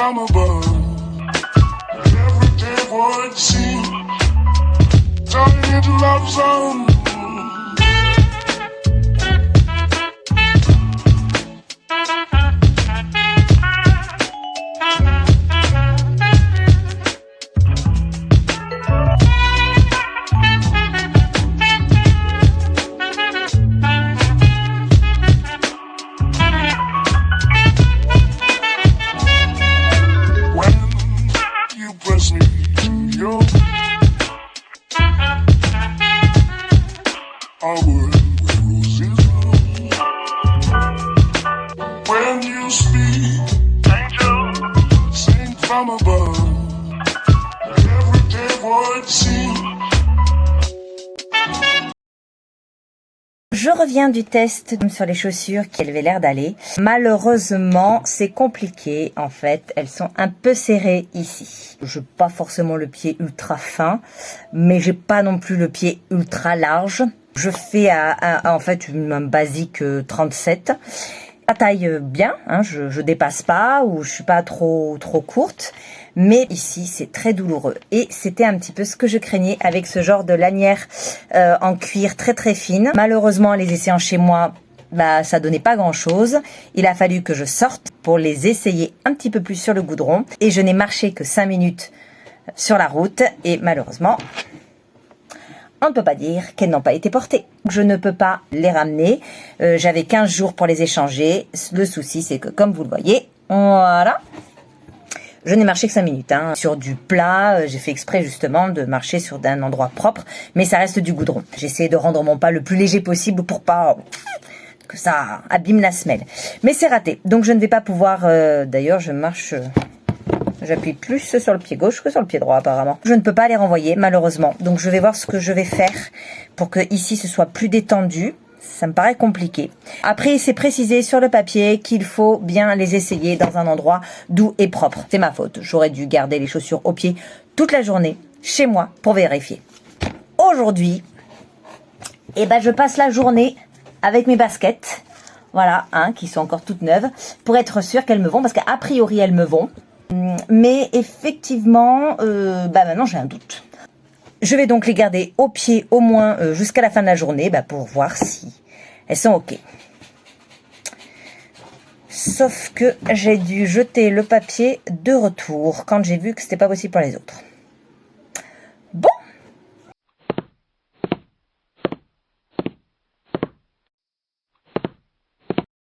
from above. Every day what it seems, turning into love song. When you speak, angel, sing from above. Every day what it seems. Je reviens du test sur les chaussures qui avaient l'air d'aller. Malheureusement, c'est compliqué en fait. Elles sont un peu serrées ici. Je n'ai pas forcément le pied ultra fin, mais j'ai pas non plus le pied ultra large. Je fais en fait un basique 37. La taille bien, hein, je dépasse pas ou je suis pas trop courte. Mais ici, c'est très douloureux. Et c'était un petit peu ce que je craignais avec ce genre de lanière en cuir très fine. Malheureusement, les essayant chez moi, ça donnait pas grand-chose. Il a fallu que je sorte pour les essayer un petit peu plus sur le goudron. Et je n'ai marché que 5 minutes sur la route. Et malheureusement, on ne peut pas dire qu'elles n'ont pas été portées. Je ne peux pas les ramener. J'avais 15 jours pour les échanger. Le souci, c'est que comme vous le voyez, voilà. Je n'ai marché que 5 minutes. Hein. Sur du plat, j'ai fait exprès justement de marcher sur un endroit propre, mais ça reste du goudron. J'ai essayé de rendre mon pas le plus léger possible pour pas que ça abîme la semelle. Mais c'est raté. Donc je ne vais pas pouvoir... D'ailleurs, je marche... J'appuie plus sur le pied gauche que sur le pied droit apparemment. Je ne peux pas les renvoyer malheureusement. Donc je vais voir ce que je vais faire pour que ici ce soit plus détendu. Ça me paraît compliqué. Après, c'est précisé sur le papier qu'il faut bien les essayer dans un endroit doux et propre. C'est ma faute. J'aurais dû garder les chaussures au pied toute la journée chez moi pour vérifier. Aujourd'hui, je passe la journée avec mes baskets. Voilà, hein, qui sont encore toutes neuves, pour être sûre qu'elles me vont, parce qu'a priori elles me vont. Mais effectivement, maintenant j'ai un doute. Je vais donc les garder au pied au moins jusqu'à la fin de la journée pour voir si elles sont ok. Sauf que j'ai dû jeter le papier de retour quand j'ai vu que c'était pas possible pour les autres.